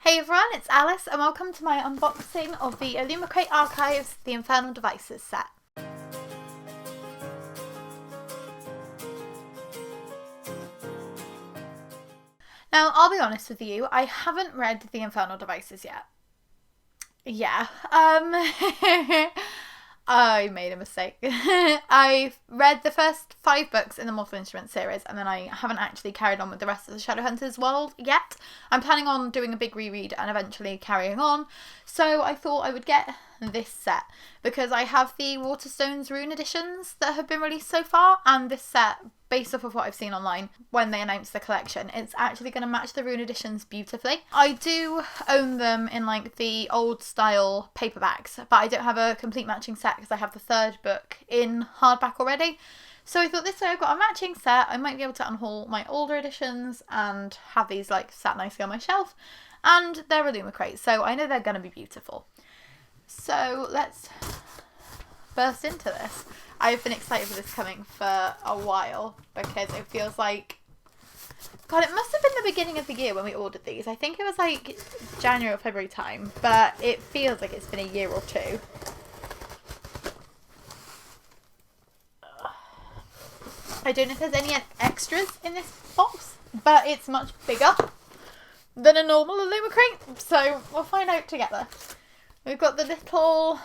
Hey everyone, it's Alice and welcome to my unboxing of the Illumicrate Archives The Infernal Devices set. Now, I'll be honest with you, I haven't read The Infernal Devices yet. Yeah, I made a mistake. I've read the first 5 books in the Mortal Instruments series and then I haven't actually carried on with the rest of the Shadowhunters world yet. I'm planning on doing a big reread and eventually carrying on, so I thought I would get this set because I have the Waterstones Rune editions that have been released so far, and this set, based off of what I've seen online when they announced the collection, it's actually going to match the Rune editions beautifully. I do own them in like the old style paperbacks, but I don't have a complete matching set because I have the 3rd book in hardback already. So I thought this way I've got a matching set, I might be able to unhaul my older editions and have these like sat nicely on my shelf, and they're Illumicrate, so I know they're going to be beautiful. So let's burst into this. I've been excited for this coming for a while because it feels like, God, it must have been the beginning of the year when we ordered these. I think it was like January or February time, but it feels like it's been a year or two. I don't know if there's any extras in this box, but it's much bigger than a normal Illumicrate, so we'll find out together. We've got the little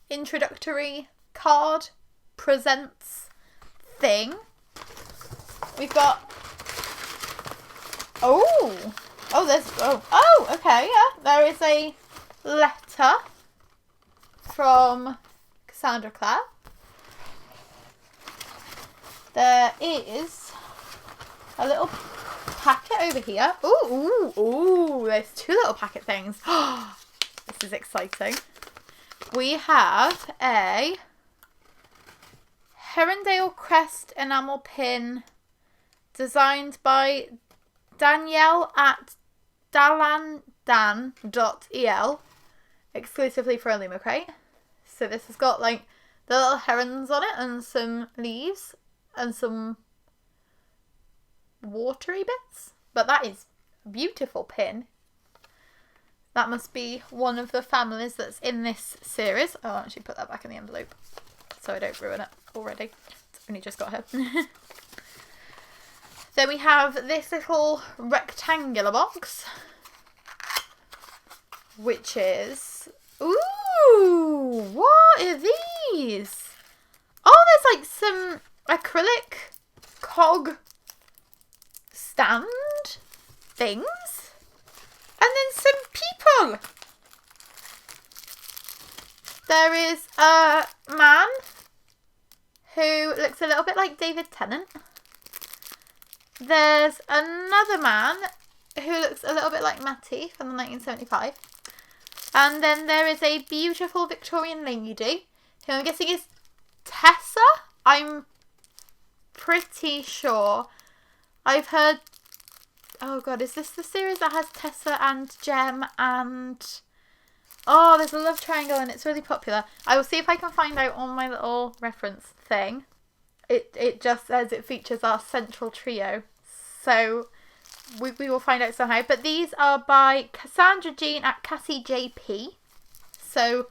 introductory card presents thing. We've got okay, yeah. There is a letter from Cassandra Clare. There is a little packet over here. Ooh, there's 2 little packet things. This is exciting. We have a Herondale Crest enamel pin designed by Danielle at dalandan.el, exclusively for Illumicrate. So this has got like the little herons on it and some leaves and some watery bits, but that is a beautiful pin. That must be one of the families that's in this series. I'll actually put that back in the envelope so I don't ruin it already. It's only just got here. Then we have this little rectangular box, which is, ooh, what are these? Oh, there's like some acrylic cog stand things, and then some people. There is a man who looks a little bit like David Tennant. There's another man who looks a little bit like Matty from the 1975. And then there is a beautiful Victorian lady who I'm guessing is Tessa. I'm pretty sure. I've heard... Oh god, is this the series that has Tessa and Jem and... Oh, there's a love triangle and it's really popular. I will see if I can find out on my little reference thing. It just says it features our central trio. So we will find out somehow. But these are by Cassandra Jean at Cassie JP. So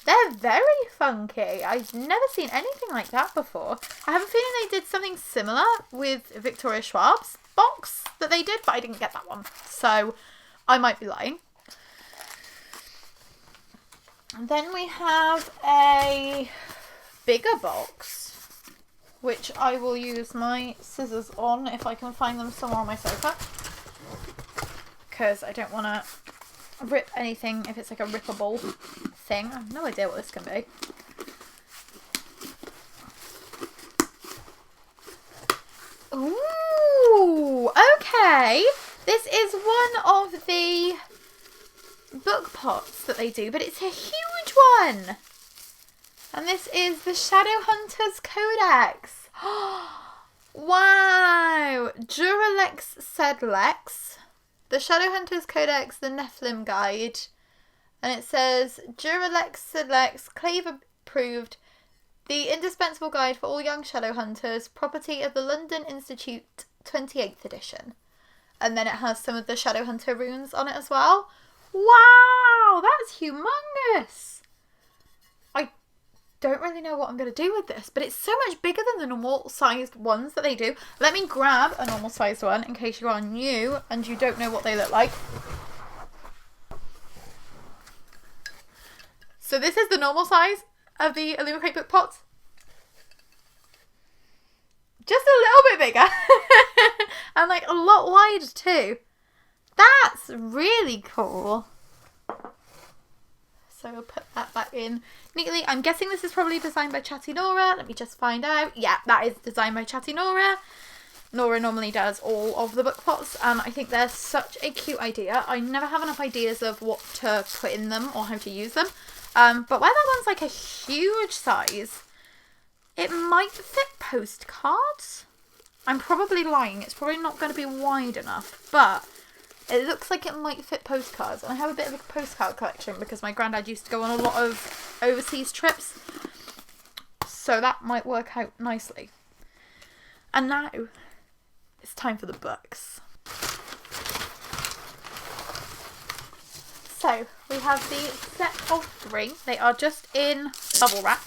they're very funky. I've never seen anything like that before. I have a feeling they did something similar with Victoria Schwab's box that they did, but I didn't get that one. So I might be lying. And then we have a bigger box, which I will use my scissors on if I can find them somewhere on my sofa, because I don't want to rip anything if it's like a rippable thing. I have no idea what this can be. Ooh, okay. This is one of the book pots that they do, but it's a huge one. And this is the Shadowhunters Codex. Wow! Duralex Sedlex. The Shadowhunters Codex, the Nephilim Guide. And it says, Duralex Sedlex, Clave approved, the indispensable guide for all young Shadowhunters, property of the London Institute, 28th edition. and then it has some of the Shadowhunter runes on it as well. Wow, that's humongous. I don't really know what I'm going to do with this, but it's so much bigger than the normal sized ones that they do. Let me grab a normal sized one in case you are new and you don't know what they look like. So this is the normal size of the Illumicrate book pots. Just a little bit bigger. And like a lot wider too. That's really cool. So we'll put that back in neatly. I'm guessing this is probably designed by Chatty Nora. Let me just find out. Yeah, that is designed by Chatty Nora. Nora normally does all of the book pots, and I think they're such a cute idea. I never have enough ideas of what to put in them or how to use them. But where that one's like a huge size, it might fit postcards. I'm probably lying. It's probably not going to be wide enough, but it looks like it might fit postcards. And I have a bit of a postcard collection because my granddad used to go on a lot of overseas trips. So that might work out nicely. And now it's time for the books. So we have the set of 3. They are just in bubble wrap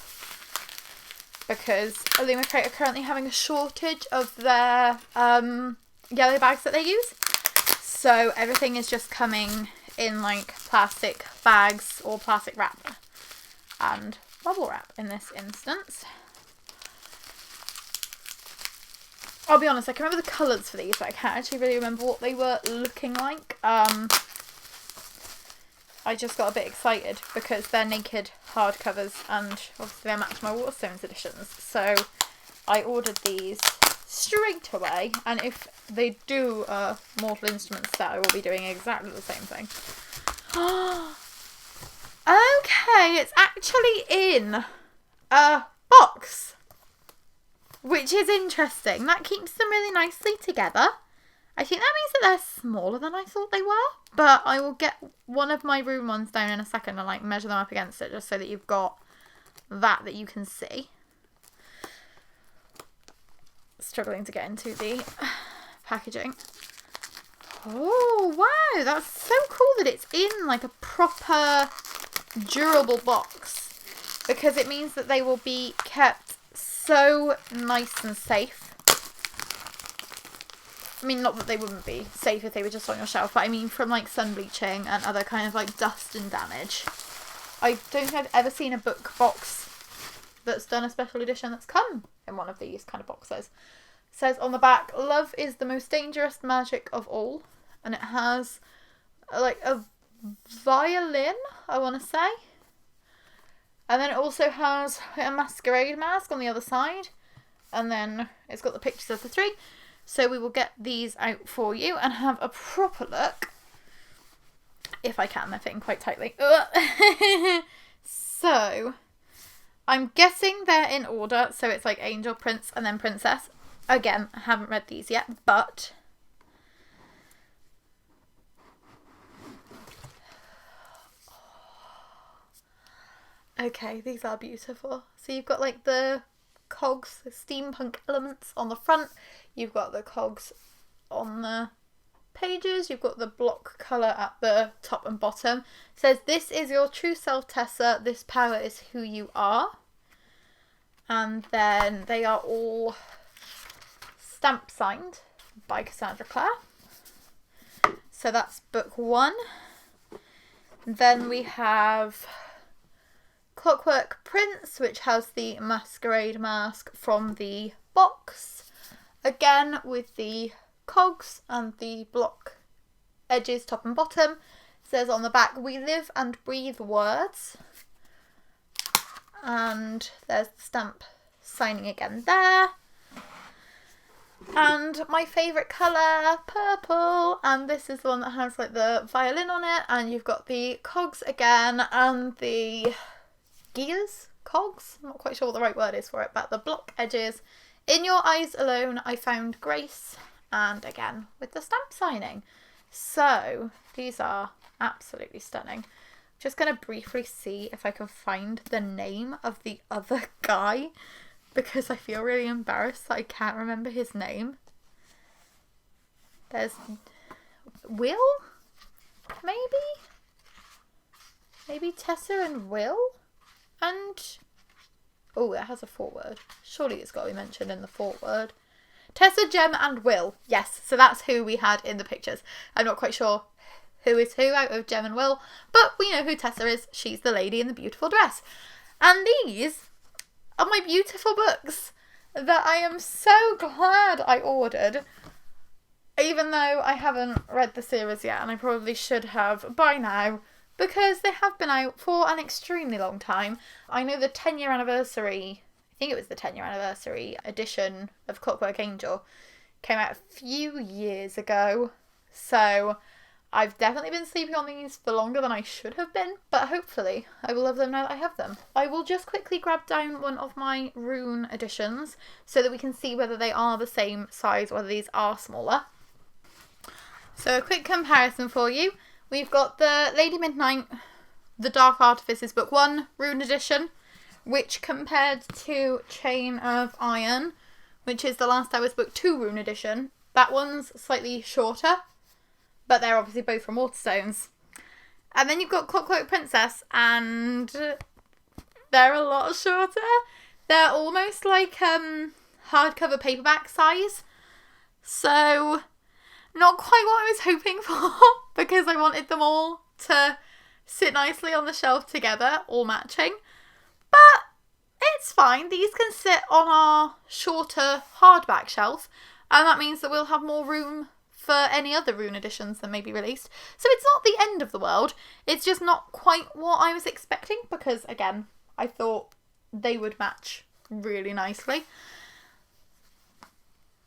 because Illumicrate are currently having a shortage of their yellow bags that they use. So everything is just coming in like plastic bags or plastic wrap and bubble wrap in this instance. I'll be honest, I can remember the colours for these, but I can't actually really remember what they were looking like. I just got a bit excited because they're naked hardcovers and obviously they match my Waterstones editions. So I ordered these straight away, and if they do a Mortal Instruments set, I will be doing exactly the same thing. Okay, it's actually in a box, which is interesting. That keeps them really nicely together. I think that means that they're smaller than I thought they were, but I will get one of my room ones down in a second and like measure them up against it just so that you've got that you can see. Struggling to get into the packaging. Oh wow, that's so cool that it's in like a proper durable box, because it means that they will be kept so nice and safe. I mean, not that they wouldn't be safe if they were just on your shelf, but I mean from like sun bleaching and other kind of like dust and damage. I don't think I've ever seen a book box that's done a special edition that's come in one of these kind of boxes. It says on the back, "Love is the most dangerous magic of all," and it has like a violin, I want to say. And then it also has a masquerade mask on the other side, and then it's got the pictures of the 3. So we will get these out for you and have a proper look. If I can, they're fitting quite tightly. So, I'm guessing they're in order. So it's like Angel, Prince, and then Princess. Again, I haven't read these yet, but... Okay, these are beautiful. So you've got like the cogs, the steampunk elements on the front. You've got the cogs on the pages. You've got the block colour at the top and bottom. It says, "This is your true self, Tessa. This power is who you are." And then they are all stamp signed by Cassandra Clare. So that's book 1. Then we have Clockwork Prince, which has the masquerade mask from the box. Again, with the cogs and the block edges top and bottom. It says on the back, "We live and breathe words." And there's the stamp signing again there. And my favourite colour, purple. And this is the one that has like the violin on it. And you've got the cogs again and the gears, cogs. I'm not quite sure what the right word is for it, but the block edges. "In your eyes alone, I found grace." And again, with the stamp signing. So, these are absolutely stunning. Just going to briefly see if I can find the name of the other guy, because I feel really embarrassed that I can't remember his name. There's Will? Maybe Tessa and Will? And... oh, it has a foreword. Surely it's got to be mentioned in the foreword. Tessa, Jem and Will. Yes, so that's who we had in the pictures. I'm not quite sure who is who out of Jem and Will, but we know who Tessa is. She's the lady in the beautiful dress. And these are my beautiful books that I am so glad I ordered, even though I haven't read the series yet, and I probably should have by now, because they have been out for an extremely long time. I know the 10-year anniversary, I think it was the 10-year anniversary edition of Clockwork Angel came out a few years ago, so I've definitely been sleeping on these for longer than I should have been, but hopefully I will love them now that I have them. I will just quickly grab down one of my Rune editions so that we can see whether they are the same size, whether these are smaller. So a quick comparison for you. We've got the Lady Midnight, The Dark Artifices Book 1 Rune edition, which compared to Chain of Iron, which is the Last Hours Book 2 Rune edition, that one's slightly shorter, but they're obviously both from Waterstones. And then you've got Clockwork Princess, and they're a lot shorter. They're almost like hardcover paperback size. So, not quite what I was hoping for, because I wanted them all to sit nicely on the shelf together, all matching. But it's fine. These can sit on our shorter hardback shelf, and that means that we'll have more room for any other Rune editions that may be released. So it's not the end of the world. It's just not quite what I was expecting, because again, I thought they would match really nicely.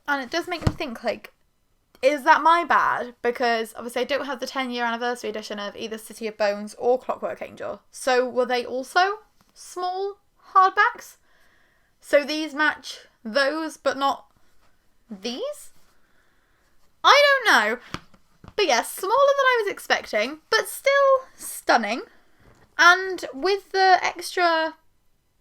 And it does make me think, like, is that my bad? Because obviously I don't have the 10-year anniversary edition of either City of Bones or Clockwork Angel. So were they also small hardbacks? So these match those but not these? I don't know. But yes, smaller than I was expecting, but still stunning. And with the extra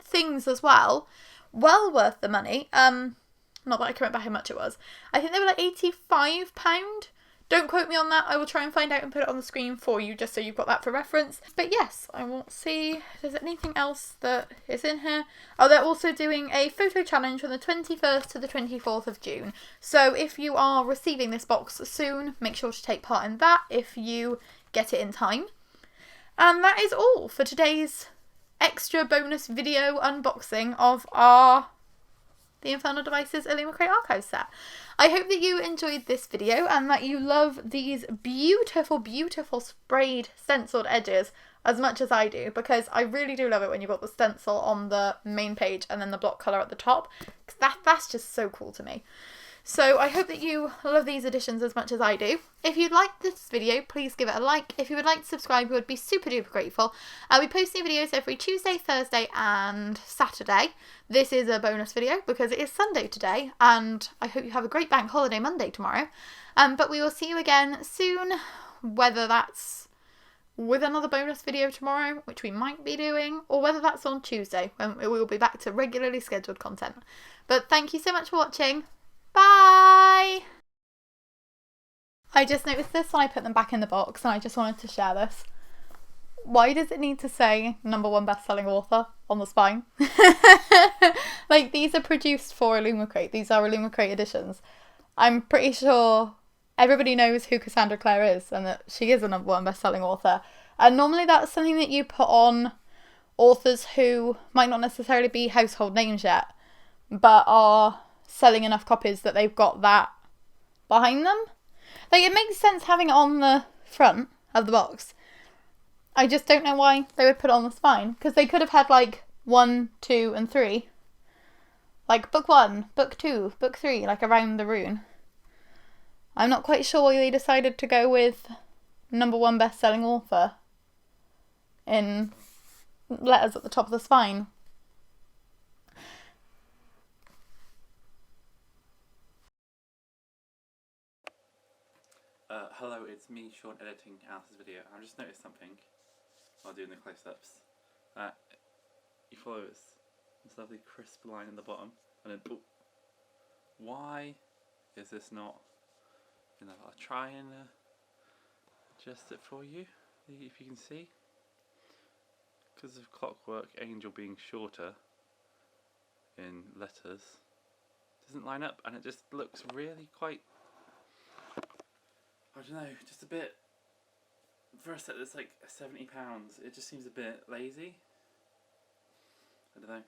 things as well, well worth the money. Not that I can remember how much it was. I think they were like £85. Don't quote me on that. I will try and find out and put it on the screen for you, just so you've got that for reference. But yes, I won't see if there's anything else that is in here. Oh, they're also doing a photo challenge from the 21st to the 24th of June. So if you are receiving this box soon, make sure to take part in that if you get it in time. And that is all for today's extra bonus video unboxing of our The Infernal Devices Illumicrate Archive set. I hope that you enjoyed this video and that you love these beautiful, beautiful sprayed stenciled edges as much as I do, because I really do love it when you've got the stencil on the main page and then the block colour at the top, because that's just so cool to me. So I hope that you love these editions as much as I do. If you'd like this video, please give it a like. If you would like to subscribe, we would be super duper grateful. We post new videos every Tuesday, Thursday and Saturday. This is a bonus video because it is Sunday today, and I hope you have a great bank holiday Monday tomorrow. But we will see you again soon, whether that's with another bonus video tomorrow, which we might be doing, or whether that's on Tuesday, when we will be back to regularly scheduled content. But thank you so much for watching. Bye! I just noticed this when I put them back in the box, and I just wanted to share this. Why does it need to say #1 best-selling author on the spine? Like, these are produced for Illumicrate. These are Illumicrate editions. I'm pretty sure everybody knows who Cassandra Clare is and that she is a #1 best-selling author. And normally that's something that you put on authors who might not necessarily be household names yet, but are selling enough copies that they've got that behind them. Like, it makes sense having it on the front of the box. I just don't know why they would put it on the spine, because they could have had like 1, 2 and 3, like book 1, book 2, book 3, like around the rune. I'm not quite sure why they decided to go with #1 best-selling author in letters at the top of the spine. Hello, it's me, Sean, editing Alice's video. I've just noticed something while doing the close-ups. You follow this lovely crisp line in the bottom, and then, oh, why is this not, I'll try and adjust it for you, if you can see. Because of Clockwork Angel being shorter in letters, doesn't line up, and it just looks really quite, I don't know, just a bit, for a set that's like £70, it just seems a bit lazy. I don't know.